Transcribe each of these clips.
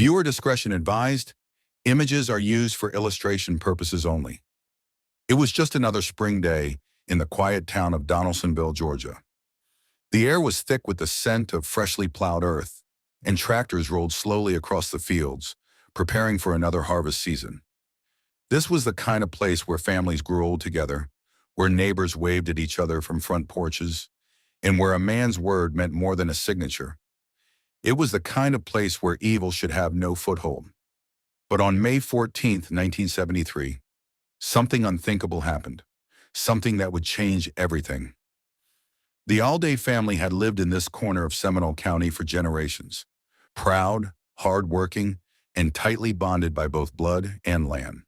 Viewer discretion advised. Images are used for illustration purposes only. It was just another spring day in the quiet town of Donaldsonville, Georgia. The air was thick with the scent of freshly plowed earth, and tractors rolled slowly across the fields, preparing for another harvest season. This was the kind of place where families grew old together, where neighbors waved at each other from front porches, and where a man's word meant more than a signature. It was the kind of place where evil should have no foothold. But on May 14, 1973, something unthinkable happened, something that would change everything. The Alday family had lived in this corner of Seminole County for generations, proud, hard-working, and tightly bonded by both blood and land.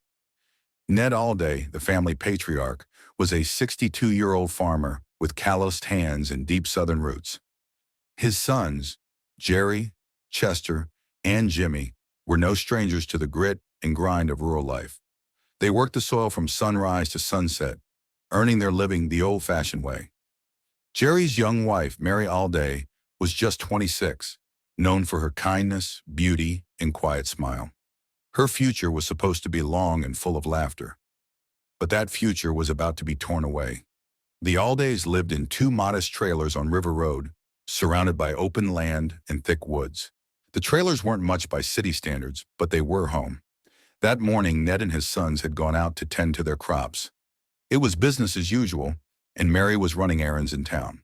Ned Alday, the family patriarch, was a 62-year-old farmer with calloused hands and deep Southern roots. His sons, Jerry, Chester, and Jimmy, were no strangers to the grit and grind of rural life. They worked the soil from sunrise to sunset, earning their living the old-fashioned way. Jerry's young wife, Mary Alday, was just 26, known for her kindness, beauty, and quiet smile. Her future was supposed to be long and full of laughter. But that future was about to be torn away. The Aldays lived in two modest trailers on River Road, surrounded by open land and thick woods. The trailers weren't much by city standards, but they were home. That morning, Ned and his sons had gone out to tend to their crops. It was business as usual, and Mary was running errands in town.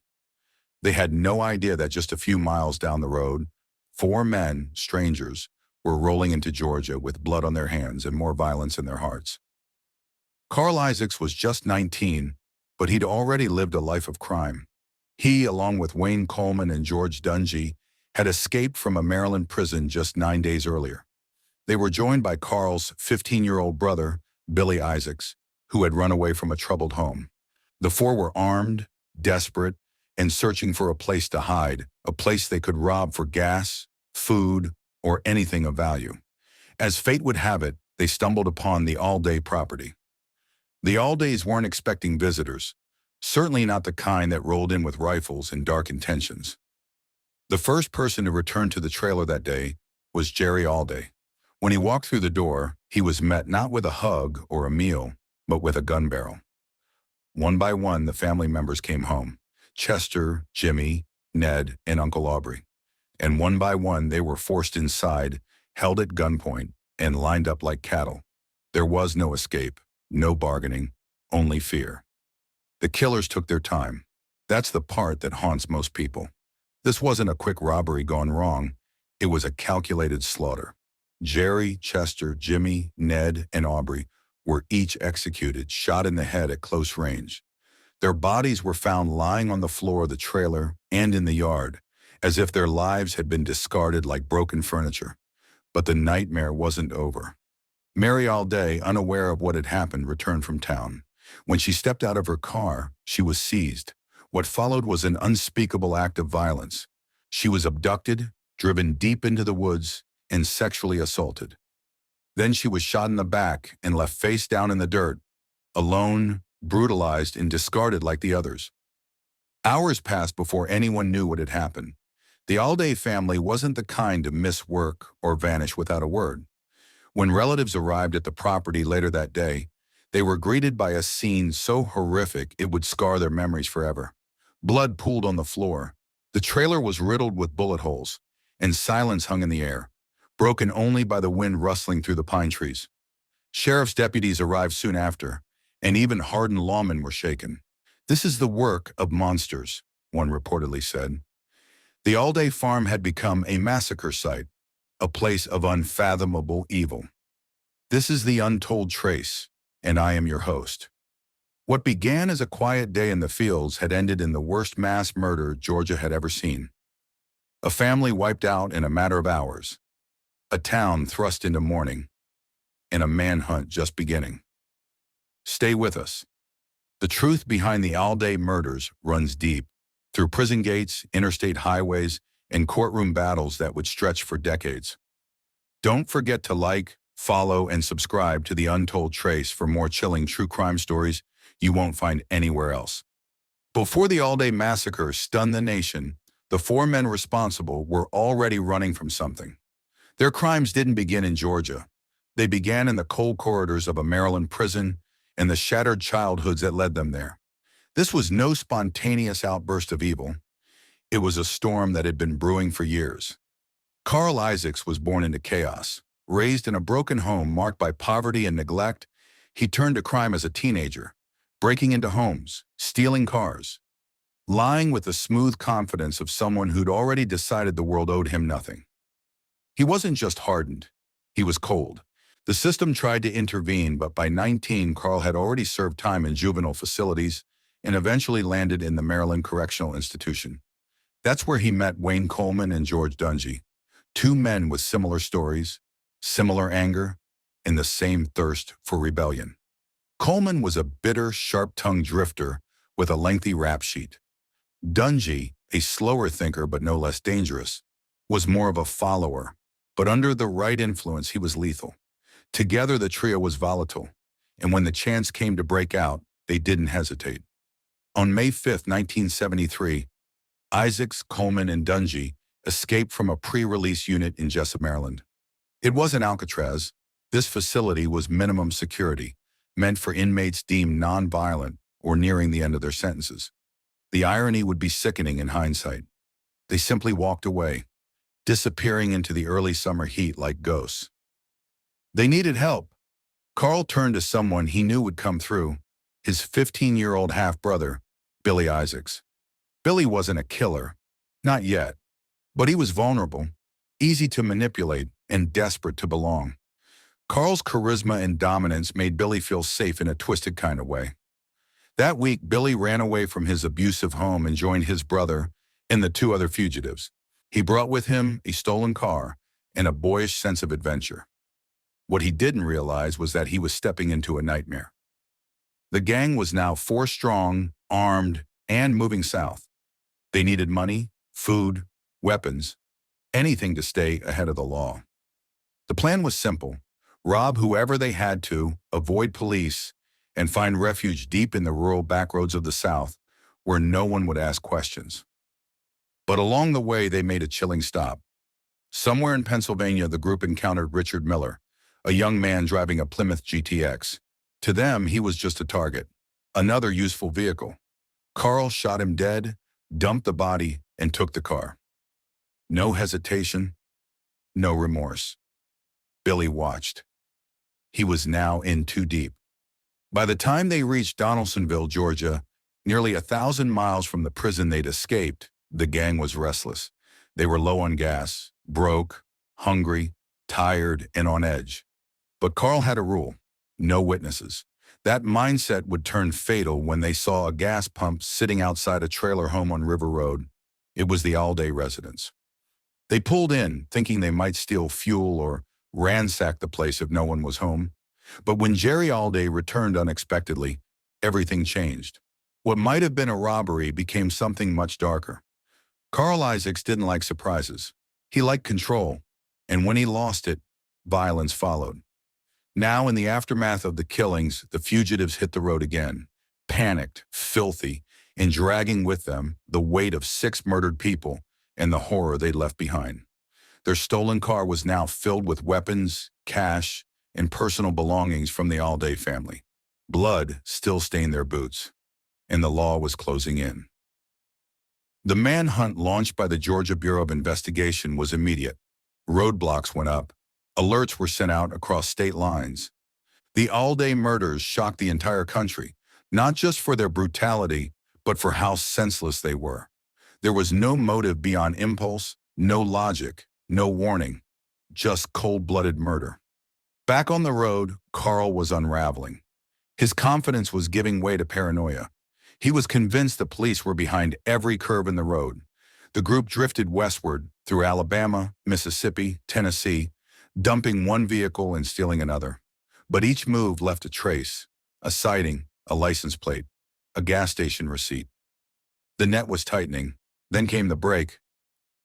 They had no idea that just a few miles down the road, four men, strangers, were rolling into Georgia with blood on their hands and more violence in their hearts. Carl Isaacs was just 19, but he'd already lived a life of crime. He, along with Wayne Coleman and George Dungy, had escaped from a Maryland prison just 9 days earlier. They were joined by Carl's 15-year-old brother, Billy Isaacs, who had run away from a troubled home. The four were armed, desperate, and searching for a place to hide, a place they could rob for gas, food, or anything of value. As fate would have it, they stumbled upon the Alday property. The Aldays weren't expecting visitors, certainly not the kind that rolled in with rifles and dark intentions. The first person to return to the trailer that day was Jerry Alday. When he walked through the door, he was met not with a hug or a meal, but with a gun barrel. One by one, the family members came home: Chester, Jimmy, Ned, and Uncle Aubrey. And one by one, they were forced inside, held at gunpoint, and lined up like cattle. There was no escape, no bargaining, only fear. The killers took their time. That's the part that haunts most people. This wasn't a quick robbery gone wrong. It was a calculated slaughter. Jerry, Chester, Jimmy, Ned, and Aubrey were each executed, shot in the head at close range. Their bodies were found lying on the floor of the trailer and in the yard, as if their lives had been discarded like broken furniture. But the nightmare wasn't over. Mary Alday, unaware of what had happened, returned from town. When she stepped out of her car, she was seized. What followed was an unspeakable act of violence. She was abducted, driven deep into the woods, and sexually assaulted. Then she was shot in the back and left face down in the dirt, alone, brutalized, and discarded like the others. Hours passed before anyone knew what had happened. The Alday family wasn't the kind to miss work or vanish without a word. When relatives arrived at the property later that day, they were greeted by a scene so horrific it would scar their memories forever. Blood pooled on the floor. The trailer was riddled with bullet holes, and silence hung in the air, broken only by the wind rustling through the pine trees. Sheriff's deputies arrived soon after, and even hardened lawmen were shaken. "This is the work of monsters," one reportedly said. The Alday farm had become a massacre site, a place of unfathomable evil. This is the Untold Trace, and I am your host. What began as a quiet day in the fields had ended in the worst mass murder Georgia had ever seen. A family wiped out in a matter of hours, a town thrust into mourning, and a manhunt just beginning. Stay with us. The truth behind the Alday murders runs deep, through prison gates, interstate highways, and courtroom battles that would stretch for decades. Don't forget to like, follow, and subscribe to the Untold Trace for more chilling true crime stories you won't find anywhere else. Before the Alday massacre stunned the nation, the four men responsible were already running from something. Their crimes didn't begin in Georgia. They began in the cold corridors of a Maryland prison and the shattered childhoods that led them there. This was no spontaneous outburst of evil. It was a storm that had been brewing for years. Carl Isaacs was born into chaos. Raised in a broken home marked by poverty and neglect, he turned to crime as a teenager, breaking into homes, stealing cars, lying with the smooth confidence of someone who'd already decided the world owed him nothing. He wasn't just hardened, he was cold. The system tried to intervene, but by 19, Carl had already served time in juvenile facilities and eventually landed in the Maryland Correctional Institution. That's where he met Wayne Coleman and George Dungy, two men with similar stories, similar anger, and the same thirst for rebellion. Coleman was a bitter, sharp-tongued drifter with a lengthy rap sheet. Dungy, a slower thinker but no less dangerous, was more of a follower, but under the right influence he was lethal. Together the trio was volatile, and when the chance came to break out, they didn't hesitate. On May 5, 1973, Isaacs, Coleman, and Dungy escaped from a pre-release unit in Jessup, Maryland. It wasn't Alcatraz. This facility was minimum security, meant for inmates deemed non-violent or nearing the end of their sentences. The irony would be sickening in hindsight. They simply walked away, disappearing into the early summer heat like ghosts. They needed help. Carl turned to someone he knew would come through, his 15-year-old half-brother, Billy Isaacs. Billy wasn't a killer, not yet, but he was vulnerable, easy to manipulate, and desperate to belong. Carl's charisma and dominance made Billy feel safe in a twisted kind of way. That week, Billy ran away from his abusive home and joined his brother and the two other fugitives. He brought with him a stolen car and a boyish sense of adventure. What he didn't realize was that he was stepping into a nightmare. The gang was now 4 strong, armed, and moving south. They needed money, food, weapons, anything to stay ahead of the law. The plan was simple: rob whoever they had to, avoid police, and find refuge deep in the rural backroads of the South, where no one would ask questions. But along the way, they made a chilling stop. Somewhere in Pennsylvania, the group encountered Richard Miller, a young man driving a Plymouth GTX. To them, he was just a target, another useful vehicle. Carl shot him dead, dumped the body, and took the car. No hesitation, no remorse. Billy watched. He was now in too deep. By the time they reached Donaldsonville, Georgia, nearly 1,000 miles from the prison they'd escaped, the gang was restless. They were low on gas, broke, hungry, tired, and on edge. But Carl had a rule: no witnesses. That mindset would turn fatal when they saw a gas pump sitting outside a trailer home on River Road. It was the Alday residence. They pulled in, thinking they might steal fuel or ransack the place if no one was home. But when Jerry Alday returned unexpectedly, everything changed. What might have been a robbery became something much darker. Carl Isaacs didn't like surprises. He liked control, and when he lost it, violence followed. Now, in the aftermath of the killings, the fugitives hit the road again, panicked, filthy, and dragging with them the weight of 6 murdered people and the horror they'd left behind. Their stolen car was now filled with weapons, cash, and personal belongings from the Alday family. Blood still stained their boots, and the law was closing in. The manhunt launched by the Georgia Bureau of Investigation was immediate. Roadblocks went up. Alerts were sent out across state lines. The Alday murders shocked the entire country, not just for their brutality, but for how senseless they were. There was no motive beyond impulse, no logic, no warning, just cold-blooded murder. Back on the road, Carl was unraveling. His confidence was giving way to paranoia. He was convinced the police were behind every curve in the road. The group drifted westward through Alabama, Mississippi, Tennessee, dumping one vehicle and stealing another. But each move left a trace: a sighting, a license plate, a gas station receipt. The net was tightening. Then came the break.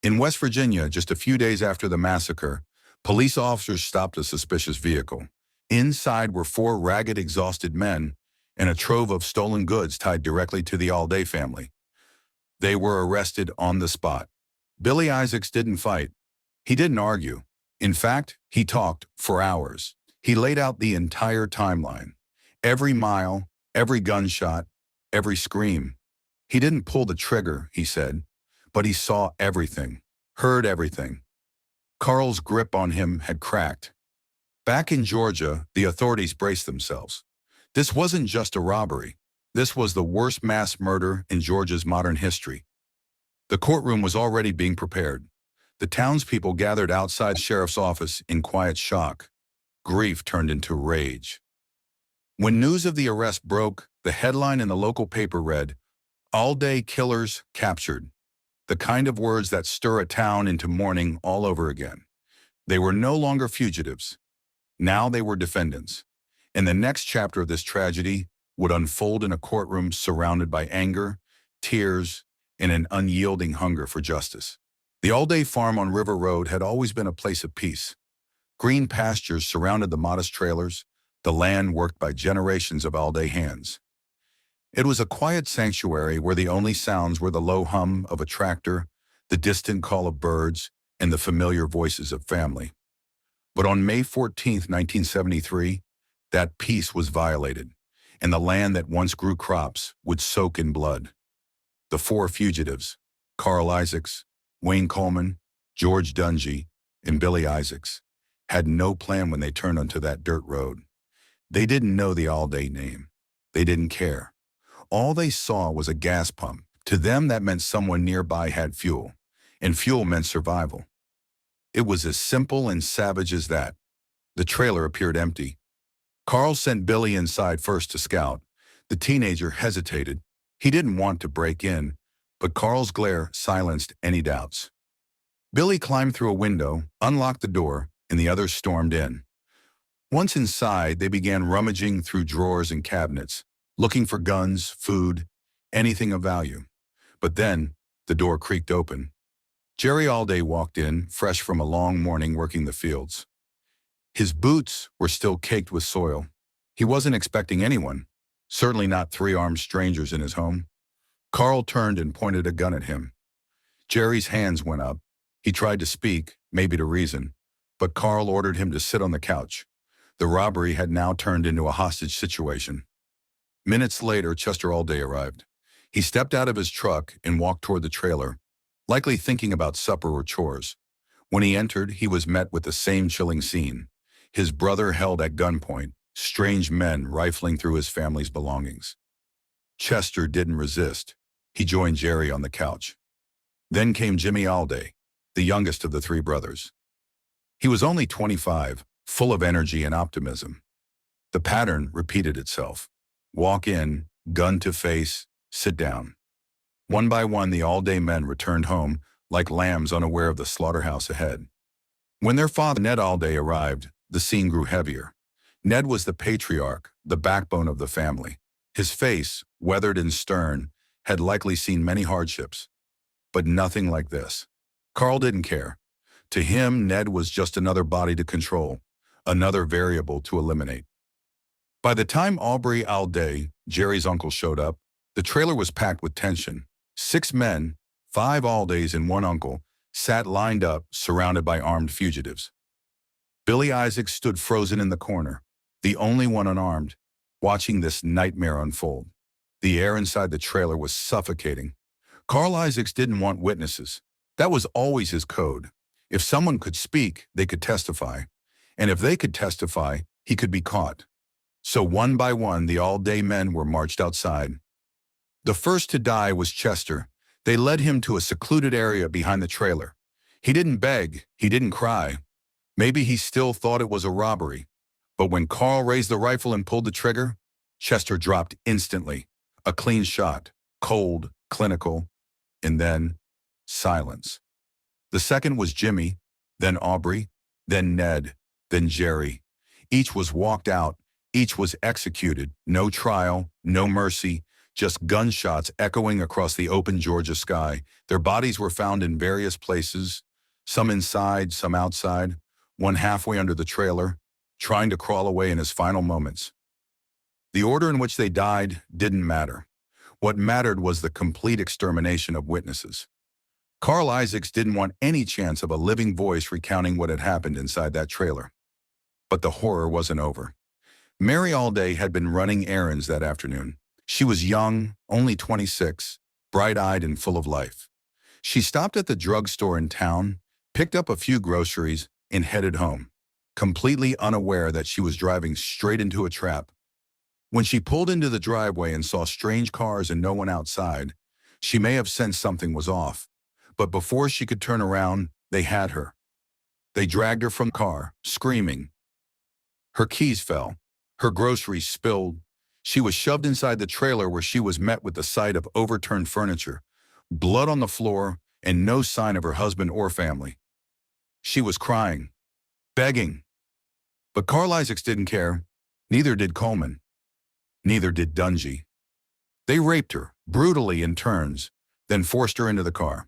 In West Virginia, just a few days after the massacre, police officers stopped a suspicious vehicle. Inside were 4 ragged, exhausted men and a trove of stolen goods tied directly to the Alday family. They were arrested on the spot. Billy Isaacs didn't fight. He didn't argue. In fact, he talked for hours. He laid out the entire timeline. Every mile, every gunshot, every scream. He didn't pull the trigger, he said, but he saw everything, heard everything. Carl's grip on him had cracked. Back in Georgia, the authorities braced themselves. This wasn't just a robbery. This was the worst mass murder in Georgia's modern history. The courtroom was already being prepared. The townspeople gathered outside the sheriff's office in quiet shock. Grief turned into rage. When news of the arrest broke, the headline in the local paper read, "Alday Killers Captured," the kind of words that stir a town into mourning all over again. They were no longer fugitives. Now they were defendants. And the next chapter of this tragedy would unfold in a courtroom surrounded by anger, tears, and an unyielding hunger for justice. The Alday farm on River Road had always been a place of peace. Green pastures surrounded the modest trailers, the land worked by generations of Alday hands. It was a quiet sanctuary where the only sounds were the low hum of a tractor, the distant call of birds, and the familiar voices of family. But on May 14, 1973, that peace was violated, and the land that once grew crops would soak in blood. The four fugitives, Carl Isaacs, Wayne Coleman, George Dungy, and Billy Isaacs, had no plan when they turned onto that dirt road. They didn't know the Alday name. They didn't care. All they saw was a gas pump. To them, that meant someone nearby had fuel, and fuel meant survival. It was as simple and savage as that. The trailer appeared empty. Carl sent Billy inside first to scout. The teenager hesitated. He didn't want to break in, but Carl's glare silenced any doubts. Billy climbed through a window, unlocked the door, and the others stormed in. Once inside, they began rummaging through drawers and cabinets, looking for guns, food, anything of value. But then, the door creaked open. Jerry Alday walked in, fresh from a long morning working the fields. His boots were still caked with soil. He wasn't expecting anyone, certainly not three armed strangers in his home. Carl turned and pointed a gun at him. Jerry's hands went up. He tried to speak, maybe to reason, but Carl ordered him to sit on the couch. The robbery had now turned into a hostage situation. Minutes later, Chester Alday arrived. He stepped out of his truck and walked toward the trailer, likely thinking about supper or chores. When he entered, he was met with the same chilling scene. His brother held at gunpoint, strange men rifling through his family's belongings. Chester didn't resist. He joined Jerry on the couch. Then came Jimmy Alday, the youngest of the three brothers. He was only 25, full of energy and optimism. The pattern repeated itself. Walk in, gun to face, sit down. One by one, the Alday men returned home, like lambs unaware of the slaughterhouse ahead. When their father, Ned Alday, arrived, the scene grew heavier. Ned was the patriarch, the backbone of the family. His face, weathered and stern, had likely seen many hardships. But nothing like this. Carl didn't care. To him, Ned was just another body to control, another variable to eliminate. By the time Aubrey Alday, Jerry's uncle, showed up, the trailer was packed with tension. 6 men, 5 Aldays and 1 uncle, sat lined up, surrounded by armed fugitives. Billy Isaacs stood frozen in the corner, the only one unarmed, watching this nightmare unfold. The air inside the trailer was suffocating. Carl Isaacs didn't want witnesses. That was always his code. If someone could speak, they could testify. And if they could testify, he could be caught. So one by one, the Alday men were marched outside. The first to die was Chester. They led him to a secluded area behind the trailer. He didn't beg, he didn't cry. Maybe he still thought it was a robbery. But when Carl raised the rifle and pulled the trigger, Chester dropped instantly. A clean shot, cold, clinical, and then silence. The second was Jimmy, then Aubrey, then Ned, then Jerry. Each was walked out, each was executed. No trial, no mercy, just gunshots echoing across the open Georgia sky. Their bodies were found in various places, some inside, some outside, one halfway under the trailer, trying to crawl away in his final moments. The order in which they died didn't matter. What mattered was the complete extermination of witnesses. Carl Isaacs didn't want any chance of a living voice recounting what had happened inside that trailer. But the horror wasn't over. Mary Alday had been running errands that afternoon. She was young, only 26, bright-eyed and full of life. She stopped at the drugstore in town, picked up a few groceries, and headed home, completely unaware that she was driving straight into a trap. When she pulled into the driveway and saw strange cars and no one outside, she may have sensed something was off. But before she could turn around, they had her. They dragged her from the car, screaming. Her keys fell. Her groceries spilled. She was shoved inside the trailer where she was met with the sight of overturned furniture, blood on the floor, and no sign of her husband or family. She was crying, begging. But Carl Isaacs didn't care. Neither did Coleman. Neither did Dungy. They raped her, brutally in turns, then forced her into the car.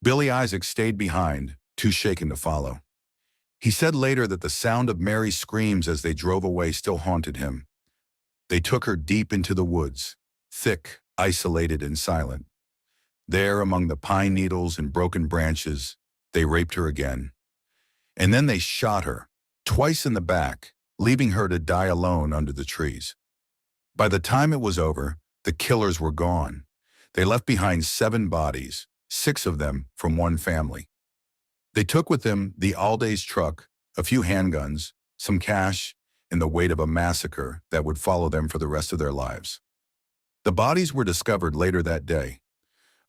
Billy Isaacs stayed behind, too shaken to follow. He said later that the sound of Mary's screams as they drove away still haunted him. They took her deep into the woods, thick, isolated, and silent. There, among the pine needles and broken branches, they raped her again. And then they shot her, twice in the back, leaving her to die alone under the trees. By the time it was over, the killers were gone. They left behind 7 bodies, 6 of them from one family. They took with them the Alday's truck, a few handguns, some cash, and the weight of a massacre that would follow them for the rest of their lives. The bodies were discovered later that day.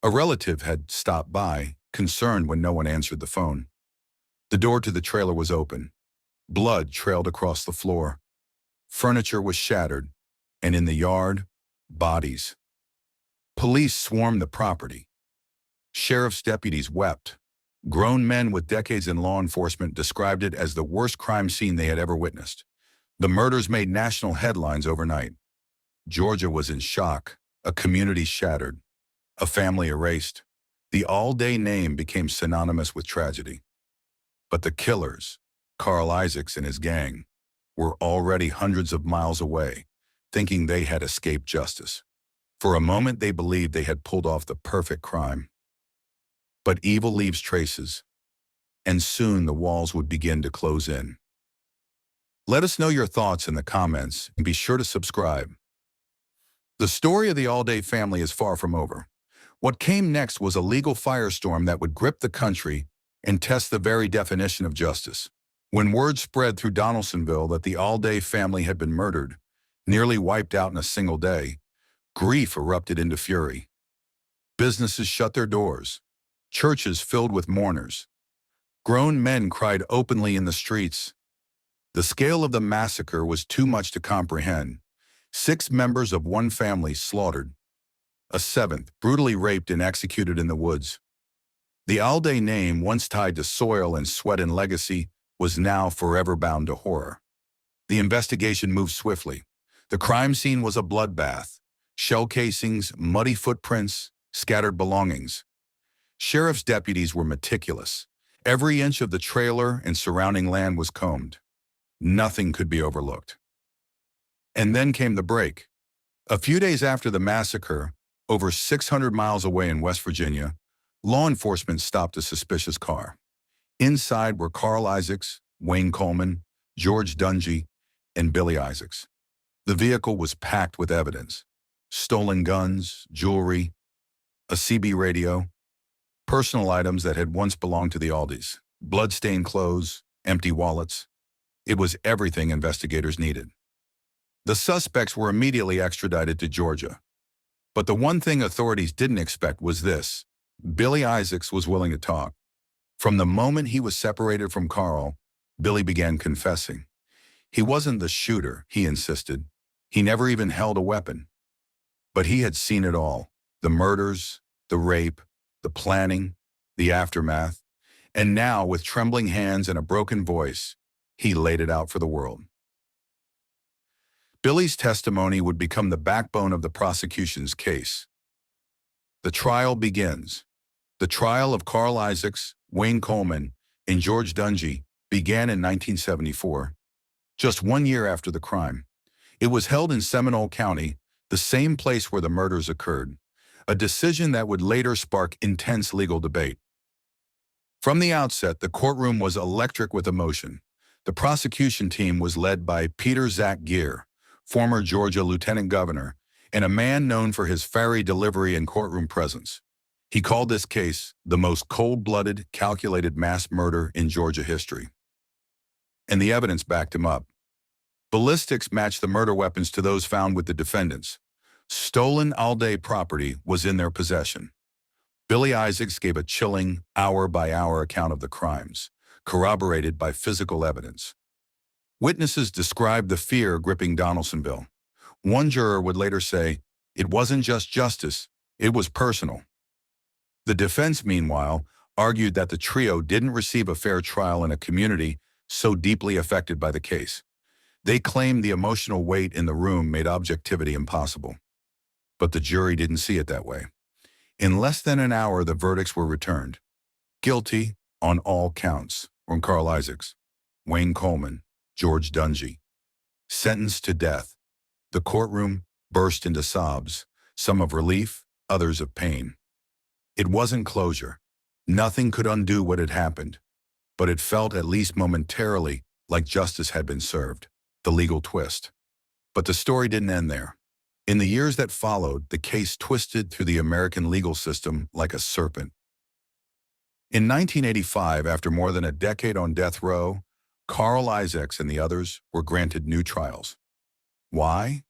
A relative had stopped by, concerned when no one answered the phone. The door to the trailer was open. Blood trailed across the floor. Furniture was shattered, and in the yard, bodies. Police swarmed the property. Sheriff's deputies wept. Grown men with decades in law enforcement described it as the worst crime scene they had ever witnessed. The murders made national headlines overnight. Georgia was in shock, a community shattered, a family erased. The Alday name became synonymous with tragedy. But the killers, Carl Isaacs and his gang, were already hundreds of miles away, thinking they had escaped justice. For a moment they believed they had pulled off the perfect crime. But evil leaves traces, and soon the walls would begin to close in. Let us know your thoughts in the comments, and be sure to subscribe. The story of the Alday family is far from over. What came next was a legal firestorm that would grip the country and test the very definition of justice. When word spread through Donaldsonville that the Alday family had been murdered, nearly wiped out in a single day, grief erupted into fury. Businesses shut their doors. Churches filled with mourners. Grown men cried openly in the streets. The scale of the massacre was too much to comprehend. 6 members of one family slaughtered. A 7th brutally raped and executed in the woods. The Alday name, once tied to soil and sweat and legacy, was now forever bound to horror. The investigation moved swiftly. The crime scene was a bloodbath. Shell casings, muddy footprints, scattered belongings. Sheriff's deputies were meticulous. Every inch of the trailer and surrounding land was combed. Nothing could be overlooked. And then came the break. A few days after the massacre, over 600 miles away in West Virginia, law enforcement stopped a suspicious car. Inside were Carl Isaacs, Wayne Coleman, George Dungy, and Billy Isaacs. The vehicle was packed with evidence: stolen guns, jewelry, a CB radio, personal items that had once belonged to the Aldays, blood-stained clothes, empty wallets. It was everything investigators needed. The suspects were immediately extradited to Georgia. But the one thing authorities didn't expect was this: Billy Isaacs was willing to talk. From the moment he was separated from Carl, Billy began confessing. He wasn't the shooter, he insisted. He never even held a weapon. But he had seen it all: the murders, the rape, the planning, the aftermath. And now, with trembling hands and a broken voice, he laid it out for the world. Billy's testimony would become the backbone of the prosecution's case. The trial begins. The trial of Carl Isaacs, Wayne Coleman, and George Dungy began in 1974, just 1 year after the crime. It was held in Seminole County, the same place where the murders occurred. a decision that would later spark intense legal debate. From the outset, the courtroom was electric with emotion. The prosecution team was led by Peter Zach Geer, former Georgia lieutenant governor, and a man known for his fiery delivery and courtroom presence. He called this case the most cold-blooded, calculated mass murder in Georgia history. And the evidence backed him up. Ballistics matched the murder weapons to those found with the defendants. Stolen Alday property was in their possession. Billy Isaacs gave a chilling, hour-by-hour account of the crimes, corroborated by physical evidence. Witnesses described the fear gripping Donaldsonville. One juror would later say, "It wasn't just justice, it was personal." The defense, meanwhile, argued that the trio didn't receive a fair trial in a community so deeply affected by the case. They claimed the emotional weight in the room made objectivity impossible. But the jury didn't see it that way. In less than an hour, the verdicts were returned. Guilty on all counts from Carl Isaacs, Wayne Coleman, George Dungy. Sentenced to death. The courtroom burst into sobs, some of relief, others of pain. It wasn't closure. Nothing could undo what had happened, but it felt at least momentarily like justice had been served. The legal twist. But the story didn't end there. In the years that followed, the case twisted through the American legal system like a serpent. In 1985, after more than a decade on death row, Carl Isaacs and the others were granted new trials. Why?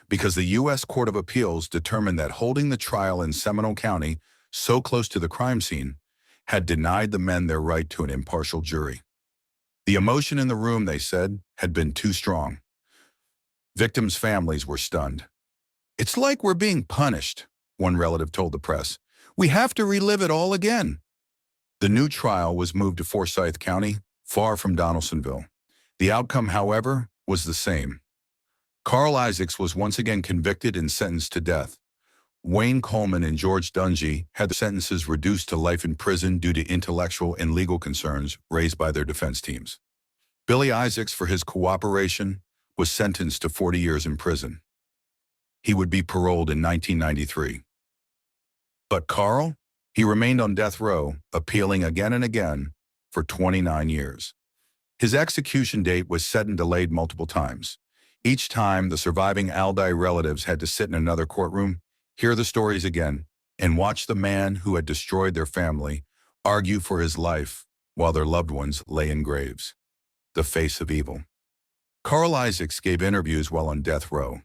Because the U.S. Court of Appeals determined that holding the trial in Seminole County, so close to the crime scene, had denied the men their right to an impartial jury. The emotion in the room, they said, had been too strong. Victims' families were stunned. "It's like we're being punished," one relative told the press. "We have to relive it all again." The new trial was moved to Forsyth County, far from Donaldsonville. The outcome, however, was the same. Carl Isaacs was once again convicted and sentenced to death. Wayne Coleman and George Dungy had their sentences reduced to life in prison due to intellectual and legal concerns raised by their defense teams. Billy Isaacs, for his cooperation, was sentenced to 40 years in prison. He would be paroled in 1993. But Carl? He remained on death row, appealing again and again for 29 years. His execution date was set and delayed multiple times. Each time, the surviving Alday relatives had to sit in another courtroom, hear the stories again, and watch the man who had destroyed their family argue for his life while their loved ones lay in graves. The face of evil. Carl Isaacs gave interviews while on death row.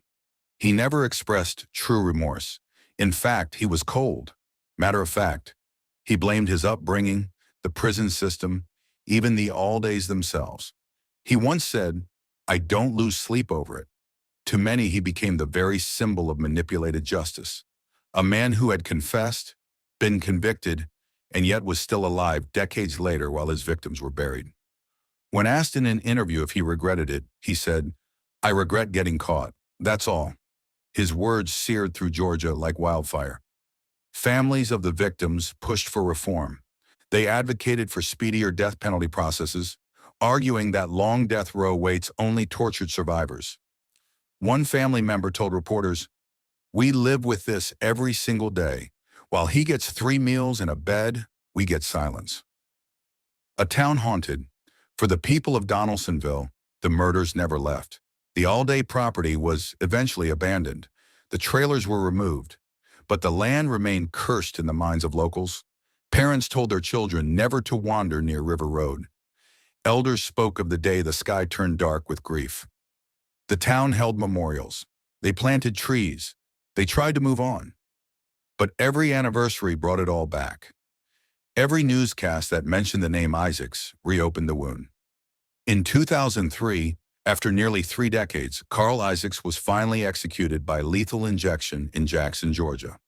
He never expressed true remorse. In fact, he was cold. Matter of fact, he blamed his upbringing, the prison system, even the Aldays themselves. He once said, "I don't lose sleep over it." To many, he became the very symbol of manipulated justice. A man who had confessed, been convicted, and yet was still alive decades later while his victims were buried. When asked in an interview if he regretted it, he said, "I regret getting caught. That's all." His words seared through Georgia like wildfire. Families of the victims pushed for reform. They advocated for speedier death penalty processes, arguing that long death row waits only tortured survivors. One family member told reporters, "We live with this every single day. While he gets 3 meals and a bed, we get silence." A town haunted. For the people of Donaldsonville, the murders never left. The Alday property was eventually abandoned. The trailers were removed, but the land remained cursed in the minds of locals. Parents told their children never to wander near River Road. Elders spoke of the day the sky turned dark with grief. The town held memorials. They planted trees. They tried to move on. But every anniversary brought it all back. Every newscast that mentioned the name Isaacs reopened the wound. In 2003, after nearly 3 decades, Carl Isaacs was finally executed by lethal injection in Jackson, Georgia.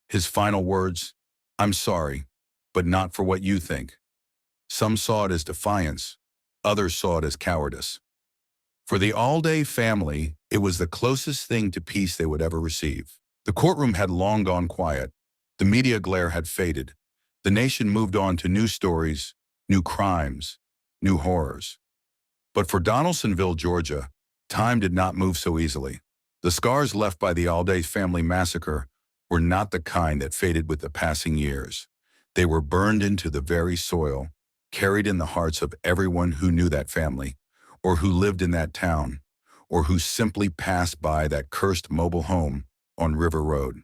His final words, "I'm sorry, but not for what you think." Some saw it as defiance, others saw it as cowardice. For the Alday family, it was the closest thing to peace they would ever receive. The courtroom had long gone quiet. The media glare had faded. The nation moved on to new stories, new crimes, new horrors. But for Donaldsonville, Georgia, time did not move so easily. The scars left by the Alday Family Massacre were not the kind that faded with the passing years. They were burned into the very soil, carried in the hearts of everyone who knew that family, or who lived in that town, or who simply passed by that cursed mobile home on River Road.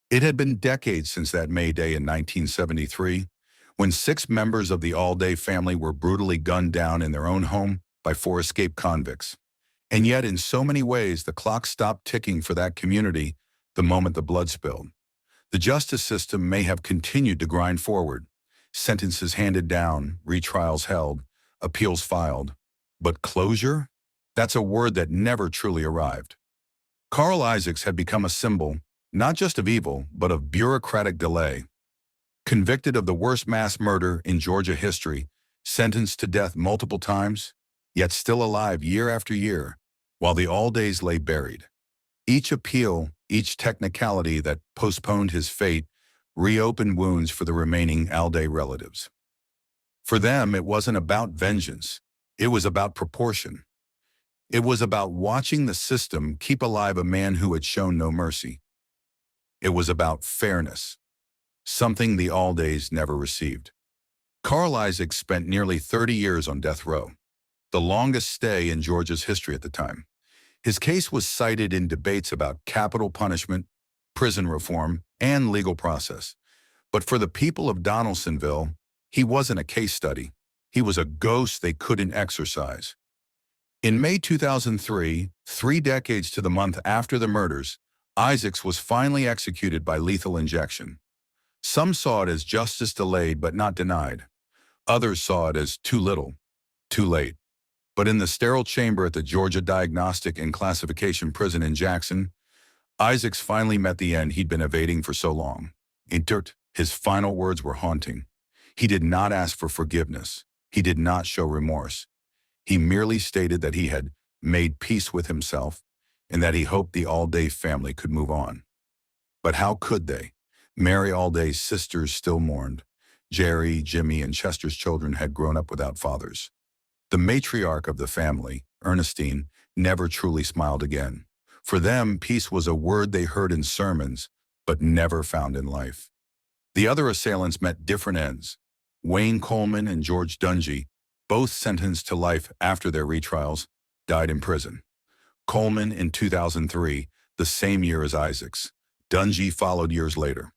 It had been decades since that May Day in 1973, when 6 members of the Alday family were brutally gunned down in their own home by 4 escaped convicts. And yet, in so many ways, the clock stopped ticking for that community the moment the blood spilled. The justice system may have continued to grind forward, sentences handed down, retrials held, appeals filed. But closure? That's a word that never truly arrived. Carl Isaacs had become a symbol, not just of evil, but of bureaucratic delay. Convicted of the worst mass murder in Georgia history, sentenced to death multiple times, yet still alive year after year, while the Aldays lay buried. Each appeal, each technicality that postponed his fate, reopened wounds for the remaining Alday relatives. For them, it wasn't about vengeance. It was about proportion. It was about watching the system keep alive a man who had shown no mercy. It was about fairness, something the Aldays never received. Carl Isaacs spent nearly 30 years on death row, the longest stay in Georgia's history at the time. His case was cited in debates about capital punishment, prison reform, and legal process. But for the people of Donaldsonville, he wasn't a case study. He was a ghost they couldn't exorcise. In May 2003, 3 decades to the month after the murders, Isaacs was finally executed by lethal injection. Some saw it as justice delayed but not denied. Others saw it as too little, too late. But in the sterile chamber at the Georgia Diagnostic and Classification Prison in Jackson, Isaacs finally met the end he'd been evading for so long. His final words were haunting. He did not ask for forgiveness. He did not show remorse. He merely stated that he had made peace with himself and that he hoped the Alday family could move on. But how could they? Mary Alday's sisters still mourned. Jerry, Jimmy, and Chester's children had grown up without fathers. The matriarch of the family, Ernestine, never truly smiled again. For them, peace was a word they heard in sermons, but never found in life. The other assailants met different ends. Wayne Coleman and George Dungy, both sentenced to life after their retrials, died in prison. Coleman in 2003, the same year as Isaacs. Dungy followed years later.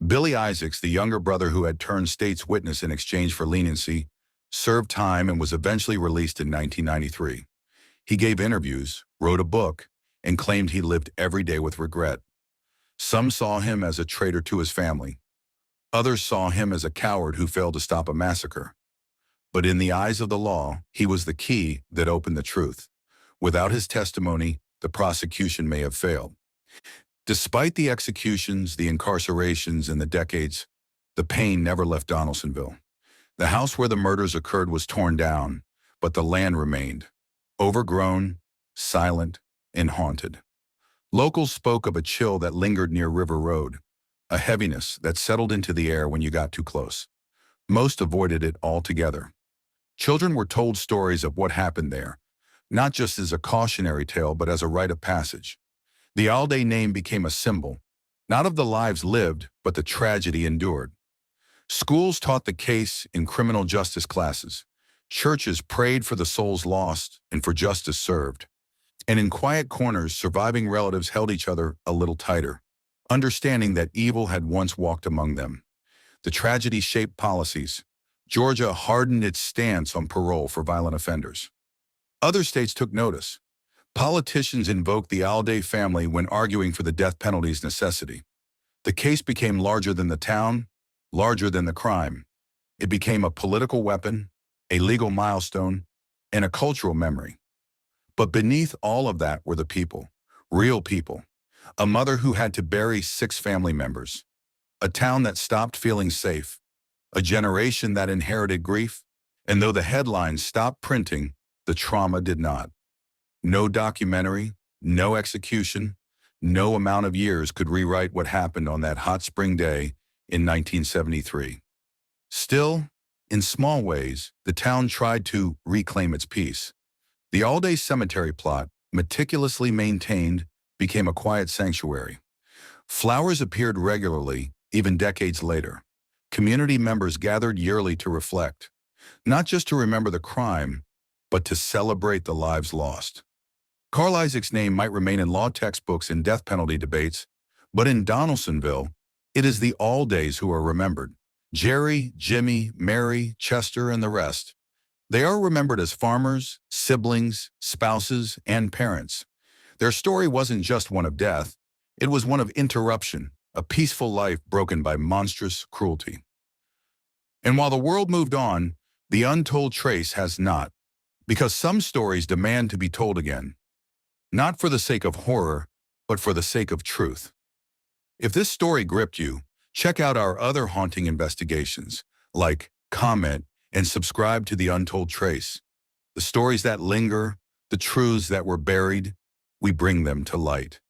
Billy Isaacs, the younger brother who had turned state's witness in exchange for leniency, served time and was eventually released in 1993. He gave interviews, wrote a book, and claimed he lived every day with regret. Some saw him as a traitor to his family. Others saw him as a coward who failed to stop a massacre. But in the eyes of the law, he was the key that opened the truth. Without his testimony, the prosecution may have failed. Despite the executions, the incarcerations, and the decades, the pain never left Donaldsonville. The house where the murders occurred was torn down, but the land remained, overgrown, silent, and haunted. Locals spoke of a chill that lingered near River Road, a heaviness that settled into the air when you got too close. Most avoided it altogether. Children were told stories of what happened there, not just as a cautionary tale but as a rite of passage. The Alday name became a symbol, not of the lives lived, but the tragedy endured. Schools taught the case in criminal justice classes. Churches prayed for the souls lost and for justice served. And in quiet corners, surviving relatives held each other a little tighter, understanding that evil had once walked among them. The tragedy shaped policies. Georgia hardened its stance on parole for violent offenders. Other states took notice. Politicians invoked the Alday family when arguing for the death penalty's necessity. The case became larger than the town, larger than the crime. It became a political weapon, a legal milestone, and a cultural memory. But beneath all of that were the people, real people. A mother who had to bury 6 family members. A town that stopped feeling safe. A generation that inherited grief. And though the headlines stopped printing, the trauma did not. No documentary, no execution, no amount of years could rewrite what happened on that hot spring day in 1973. Still, in small ways, the town tried to reclaim its peace. The Alday cemetery plot, meticulously maintained, became a quiet sanctuary. Flowers appeared regularly, even decades later. Community members gathered yearly to reflect, not just to remember the crime, but to celebrate the lives lost. Carl Isaac's name might remain in law textbooks and death penalty debates, but in Donaldsonville, it is the Aldays who are remembered. Jerry, Jimmy, Mary, Chester, and the rest. They are remembered as farmers, siblings, spouses, and parents. Their story wasn't just one of death, it was one of interruption, a peaceful life broken by monstrous cruelty. And while the world moved on, the untold trace has not, because some stories demand to be told again, not for the sake of horror, but for the sake of truth. If this story gripped you, check out our other haunting investigations, like, comment, and subscribe to The Untold Trace. The stories that linger, the truths that were buried, we bring them to light.